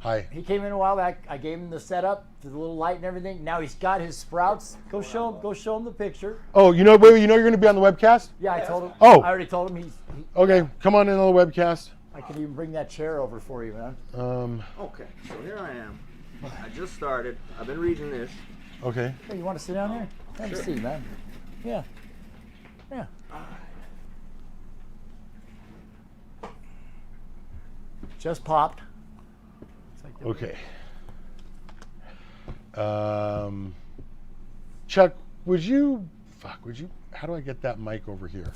Hi. He came in a while back. I gave him the setup, the little light and everything. Now he's got his sprouts. Go show him the picture. Oh, you know you're going to be on the webcast? Yeah, I told him. Oh. I already told him Okay, come on in on the webcast. I can even bring that chair over for you, man. Okay, so here I am. I just started. I've been reading this. Okay. Hey, you want to sit down here? Have a seat, man. Yeah. Yeah. Just popped. It's like Okay. Chuck, how do I get that mic over here?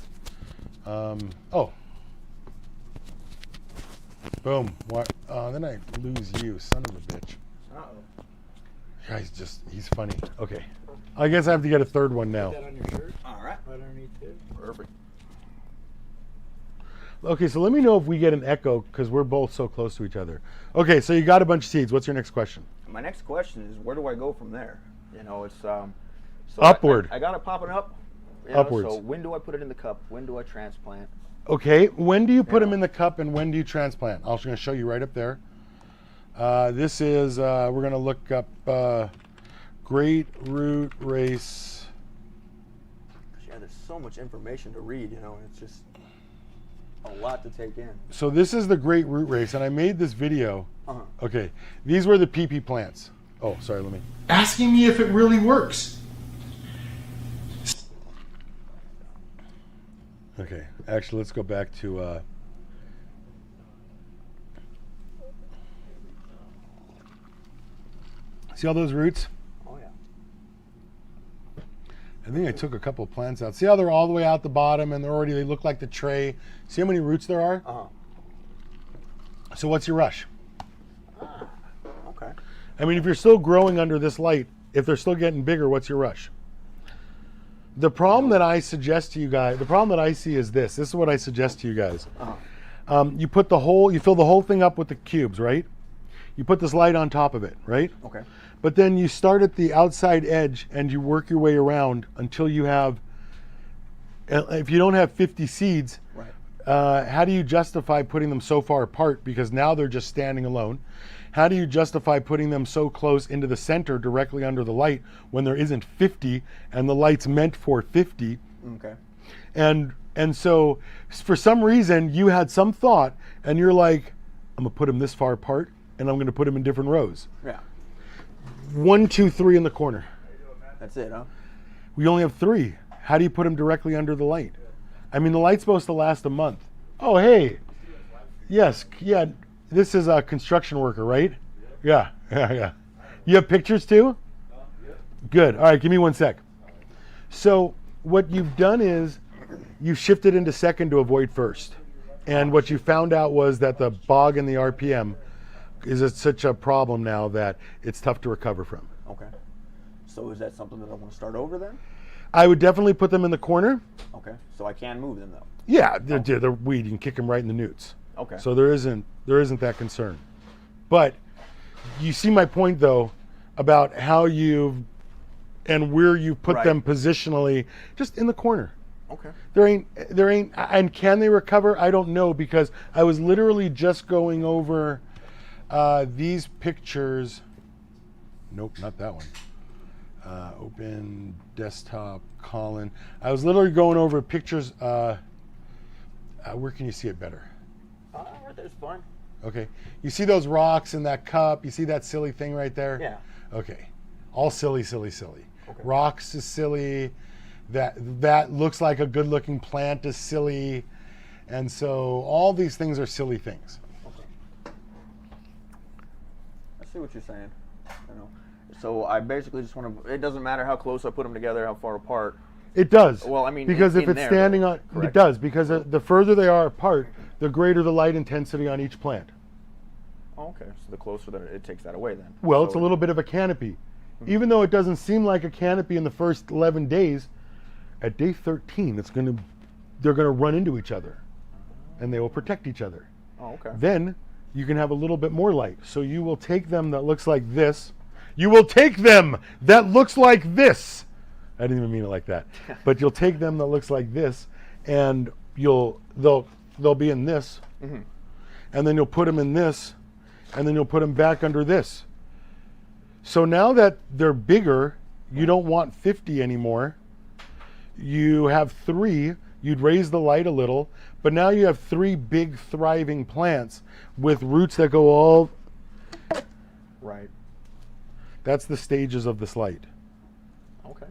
Oh. Boom. What? Then I lose you, son of a bitch. Uh-oh. He's funny. Okay. I guess I have to get a third one now. Put that on your shirt. All right. Right underneath it. Perfect. Okay, so let me know if we get an echo because we're both so close to each other. Okay, so you got a bunch of seeds. What's your next question? My next question is, where do I go from there? You know, it's so upward. I got it popping up. You know, Upwards. So when do I put it in the cup? When do I transplant? Okay, when do you put them in the cup and when do you transplant? I'm going to show you right up there. This is, we're going to look up Great Root Race. Yeah, there's so much information to read, you know, and it's just a lot to take in. So this is the Great Root Race, and I made this video. Uh-huh. Okay, these were the PP plants. Oh, sorry, let me. Asking me if it really works. Okay, actually, let's go back to. See all those roots? Oh, yeah. I think I took a couple of plants out. See how they're all the way out the bottom and they look like the tray. See how many roots there are? Uh-huh. So what's your rush? Okay. I mean, if you're still growing under this light, if they're still getting bigger, what's your rush? The problem that I suggest to you guys, the problem that I see is this. This is what I suggest to you guys. Uh-huh. You fill the whole thing up with the cubes, right? You put this light on top of it, right? Okay. But then you start at the outside edge and you work your way around until you have, if you don't have 50 seeds, Right. how do you justify putting them so far apart? Because now they're just standing alone. How do you justify putting them so close into the center directly under the light when there isn't 50 and the light's meant for 50? Okay. And so for some reason you had some thought and you're like, I'm gonna put them this far apart and I'm gonna put them in different rows. Yeah. 1, 2, 3 in the corner. That's it, huh? We only have 3. How do you put them directly under the light? I mean, the light's supposed to last a month. Oh, hey. Yes, yeah. This is a construction worker, right? Yeah. You have pictures too? Good. All right, give me 1 sec. So what you've done is you shifted into second to avoid first. And what you found out was that the bog and the RPM is such a problem now that it's tough to recover from. Okay. So is that something that I want to start over then? I would definitely put them in the corner. Okay. So I can move them though? Yeah, they're weed. You can kick them right in the newts. Okay. So there isn't that concern. But you see my point though about how you've and where you put Right. them positionally, just in the corner. Okay. There ain't, and can they recover? I don't know, because I was literally just going over these pictures. Nope, not that one. Open desktop, Colin. I was literally going over pictures. Where can you see it better? Right there's fine. Okay. You see those rocks in that cup? You see that silly thing right there? Yeah. Okay. All silly. Okay. Rocks is silly. That looks like a good-looking plant is silly. And so all these things are silly things. Okay. I see what you're saying. You know. So I basically just want to. It doesn't matter how close I put them together, how far apart. It does. Well, I mean, because if in it's there, standing though. on, Correct. it does, because the further they are apart, the greater the light intensity on each plant. Oh, okay. So the closer that it takes that away then. Well, So it's a little bit of a canopy. Even though it doesn't seem like a canopy in the first 11 days, at day 13, they're going to run into each other, and they will protect each other. Oh, okay. Then you can have a little bit more light. So you will take them that looks like this. You will take them that looks like this. I didn't even mean it like that. But you'll take them that looks like this, and they'll be in this, Mm-hmm. and then you'll put them in this, and then you'll put them back under this. So now that they're bigger, you don't want 50 anymore. You have 3. You'd raise the light a little, but now you have 3 big thriving plants with roots that go all. Right. That's the stages of this light. Okay.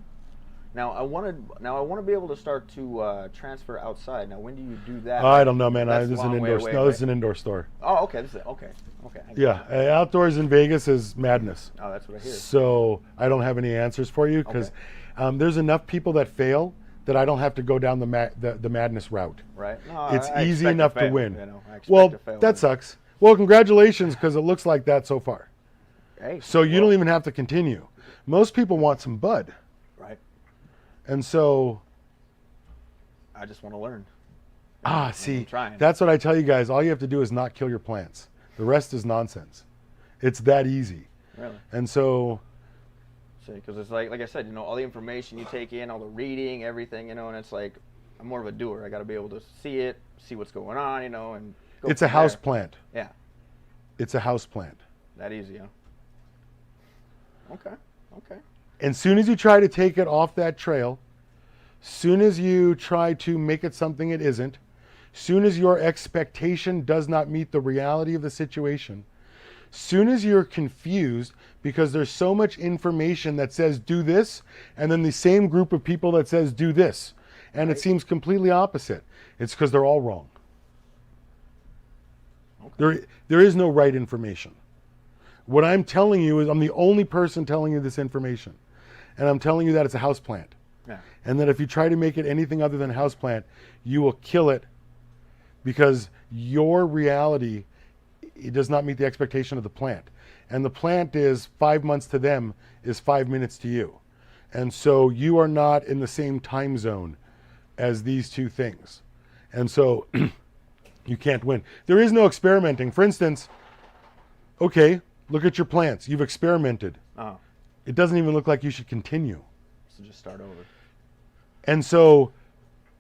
Now I want to be able to start to transfer outside. Now when do you do that? I don't know, man. That's This is a an long way indoor. away, No, right? this is an indoor store. Oh, okay. This is okay. Okay. I get Yeah, it. outdoors in Vegas is madness. Oh, that's what I hear. So I don't have any answers for you because there's enough people that fail that I don't have to go down the madness route. Right. No, It's I easy expect enough to fail, win. You know, I expect Well, to fail. that sucks. Well, congratulations, because it looks like that so far. Hey. So you well, don't even have to continue. Most people want some bud, Right. and so I just want to learn. see, trying. that's what I tell you guys. All you have to do is not kill your plants. The rest is nonsense. It's that easy. Really. And so, See, because it's like I said, you know, all the information you take in, all the reading, everything, you know, and it's like I'm more of a doer. I got to be able to see it, see what's going on, you know, and go it's a from house there. plant. Yeah. It's a house plant. That easy, huh? Okay. Okay. And soon as you try to take it off that trail, soon as you try to make it something it isn't, soon as your expectation does not meet the reality of the situation, soon as you're confused because there's so much information that says do this, and then the same group of people that says do this, and it Right. seems completely opposite, it's because they're all wrong. Okay. There is no right information. What I'm telling you is I'm the only person telling you this information. And I'm telling you that it's a house plant. Yeah. And that if you try to make it anything other than a house plant, you will kill it because your reality, it does not meet the expectation of the plant. And the plant is 5 months to them is 5 minutes to you. And so you are not in the same time zone as these two things. And so you can't win. There is no experimenting. For instance, okay, look at your plants. You've experimented. Oh, It doesn't even look like you should continue. so just start over. And so,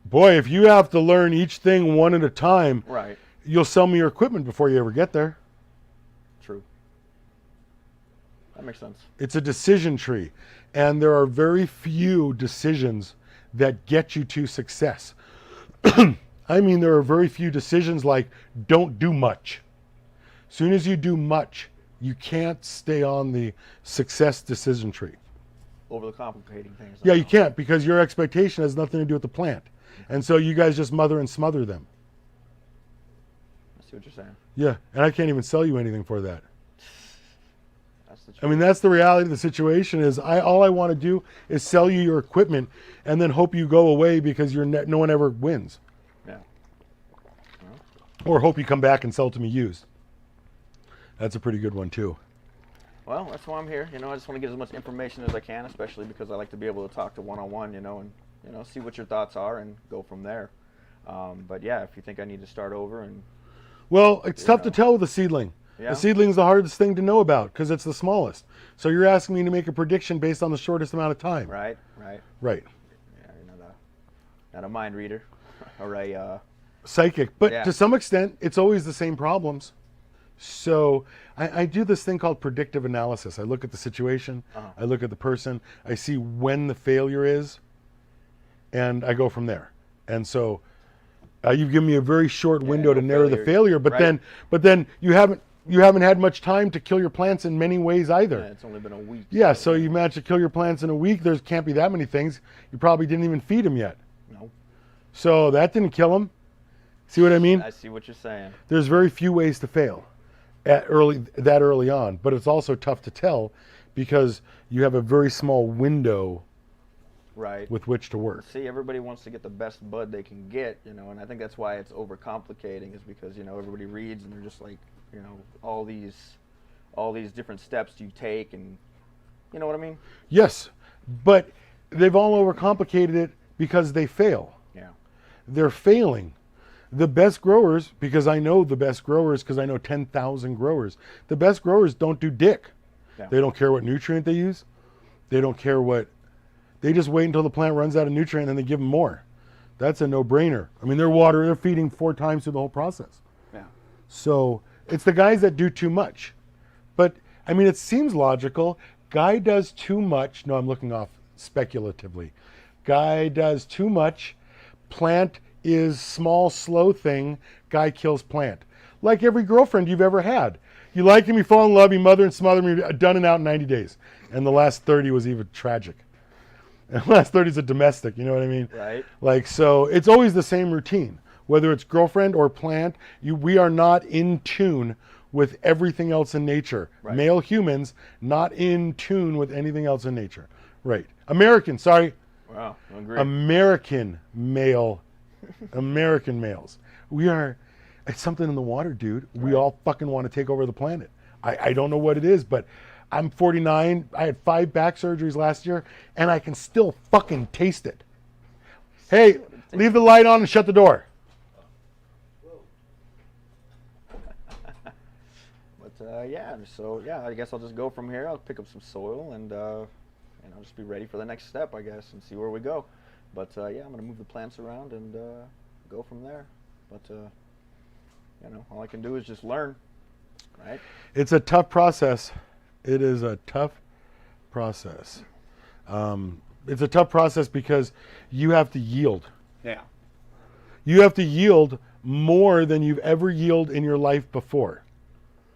boy, if you have to learn each thing one at a time, Right. you'll sell me your equipment before you ever get there. True. That makes sense. It's a decision tree. And there are very few decisions that get you to success. I mean, there are very few decisions like don't do much. As soon as you do much, you can't stay on the success decision tree. Overcomplicating things. Yeah, you can't because your expectation has nothing to do with the plant. And so you guys just mother and smother them. I see what you're saying. Yeah, and I can't even sell you anything for that. That's the truth. I mean, that's the reality of the situation is all I want to do is sell you your equipment and then hope you go away because no one ever wins. Yeah. Or hope you come back and sell to me used. That's a pretty good one too. Well, that's why I'm here. You know, I just want to get as much information as I can, especially because I like to be able to talk to one-on-one, you know, and, you know, see what your thoughts are and go from there. But yeah, if you think I need to start over and Well, it's tough to know. tell with a seedling. Yeah. The seedling's the hardest thing to know about because it's the smallest. So you're asking me to make a prediction based on the shortest amount of time. right. Right. Yeah, you're not a mind reader or a Psychic. But Yeah. to some extent, it's always the same problems. So I do this thing called predictive analysis. I look at the situation, I look at the person, I see when the failure is, and I go from there. And so you've given me a very short window to no narrow the failure, but right. then you haven't had much time to kill your plants in many ways either. it's only been a week. Yeah, so you managed to kill your plants in a week. There can't be that many things. You probably didn't even feed them yet. No. So that didn't kill them. See what I mean? I see what you're saying. There's very few ways to fail that early on, but it's also tough to tell because you have a very small window Right. with which to work. See, everybody wants to get the best bud they can get, you know, and I think that's why it's overcomplicating is because, you know, everybody reads and they're just like, you know, all these different steps you take and you know what I mean? Yes, but they've all overcomplicated it because they fail. Yeah. They're failing. The best growers, because I know the best growers, because I know 10,000 growers, the best growers don't do dick. Yeah. They don't care what nutrient they use. They don't care what, they just wait until the plant runs out of nutrient and they give them more. That's a no-brainer. I mean, they're feeding 4 times through the whole process. Yeah. So it's the guys that do too much. I mean, it seems logical. Guy does too much. No, I'm looking off speculatively. Guy does too much. Plant is small, slow thing. Guy kills plant. Like every girlfriend you've ever had. You like him, you fall in love, you mother and smother him, you're done and out in 90 days. And the last 30 was even tragic. And the last 30 is a domestic, you know what I mean? Right. Like, so it's always the same routine. Whether it's girlfriend or plant, we are not in tune with everything else in nature. Right. Male humans, not in tune with anything else in nature. Right. American, sorry. Wow, I agree. American males. We are, it's something in the water, dude. We all fucking want to take over the planet. I don't know what it is, but I'm 49. I had 5 back surgeries last year, and I can still fucking taste it. Hey, leave the light on and shut the door. But yeah, so yeah, I guess I'll just go from here. I'll pick up some soil and I'll just be ready for the next step, I guess, and see where we go. But yeah, I'm gonna move the plants around and go from there. But you know, all I can do is just learn, right? It's a tough process. It is a tough process. It's a tough process because you have to yield. Yeah. You have to yield more than you've ever yielded in your life before.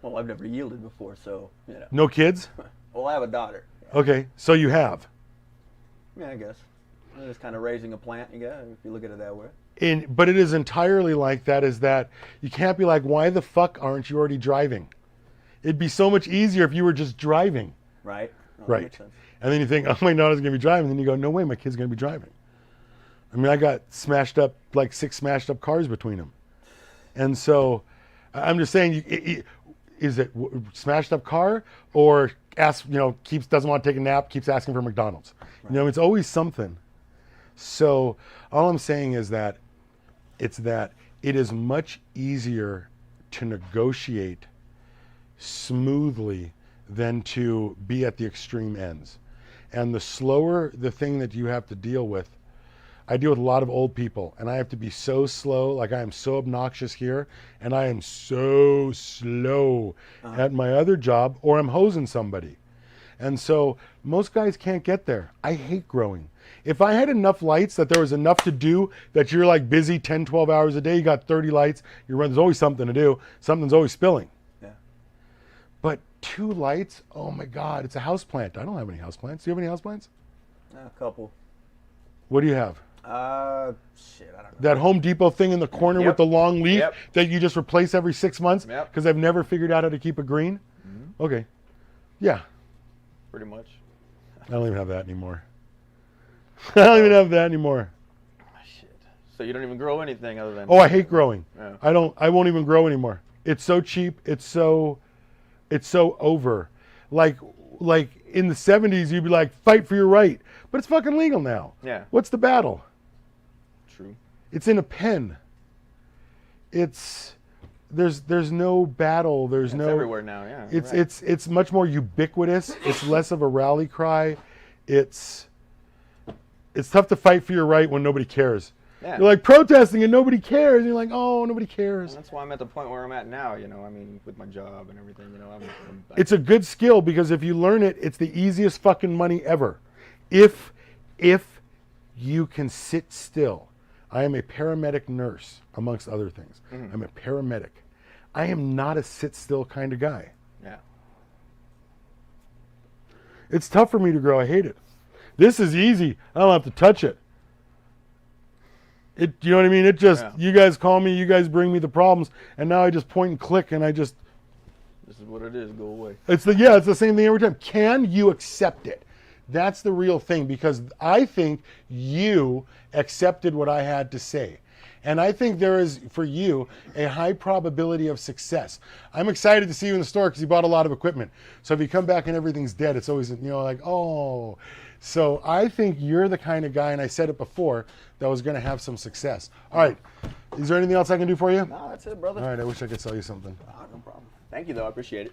Well, I've never yielded before, so, you know. No kids? Well, I have a daughter. Okay, so you have. Yeah, I guess. It's just kind of raising a plant, you guess, if you look at it that way. But it is entirely like that, is that you can't be like, why the fuck aren't you already driving? It'd be so much easier if you were just driving. Right? No, that Right. makes sense. And then you think, oh, my daughter's going to be driving. Then you go, no way, my kid's going to be driving. I mean, I got smashed up, like 6 smashed up cars between them. And so I'm just saying, is it smashed up car or doesn't want to take a nap, keeps asking for McDonald's? Right. You know, it's always something. So all I'm saying is that it is much easier to negotiate smoothly than to be at the extreme ends. And the slower the thing that you have to deal with, I deal with a lot of old people, and I have to be so slow, like I am so obnoxious here, and I am so slow at my other job, or I'm hosing somebody. And so most guys can't get there. I hate growing. If I had enough lights that there was enough to do, that you're like busy 10, 12 hours a day, you got 30 lights, there's always something to do, something's always spilling. Yeah. But 2 lights, oh my God, it's a house plant. I don't have any house plants. Do you have any house plants? A couple. What do you have? Shit, I don't know. That Home Depot thing in the corner with the long leaf that you just replace every 6 months? Because I've never figured out how to keep it green? Mm-hmm. Okay. Yeah. Pretty much. I don't even have that anymore. I don't even have that anymore. Shit. So you don't even grow anything other than... Oh, I hate growing. Yeah. I won't even grow anymore. It's so cheap. It's so over. Like in the 70s, you'd be like, fight for your right. But it's fucking legal now. Yeah. What's the battle? True. It's in a pen. There's no battle. There's no... everywhere now, yeah. It's much more ubiquitous. It's less of a rally cry. It's tough to fight for your right when nobody cares. Yeah. You're like protesting and nobody cares. And you're like, oh, nobody cares. And that's why I'm at the point where I'm at now, you know, I mean, with my job and everything, you know. It's a good skill because if you learn it, it's the easiest fucking money ever. If you can sit still. I am a paramedic nurse, amongst other things. Mm-hmm. I'm a paramedic. I am not a sit still kind of guy. Yeah. It's tough for me to grow. I hate it. This is easy. I don't have to touch it. You know what I mean? It just, you guys call me, you guys bring me the problems, and now I just point and click, and this is what it is, go away. It's the same thing every time. Can you accept it? That's the real thing, because I think you accepted what I had to say. And I think there is, for you, a high probability of success. I'm excited to see you in the store because you bought a lot of equipment. So if you come back and everything's dead, it's always, like, oh. So I think you're the kind of guy, and I said it before, that was going to have some success. All right. Is there anything else I can do for you? No, that's it, brother. All right. I wish I could sell you something. No problem. Thank you, though. I appreciate it.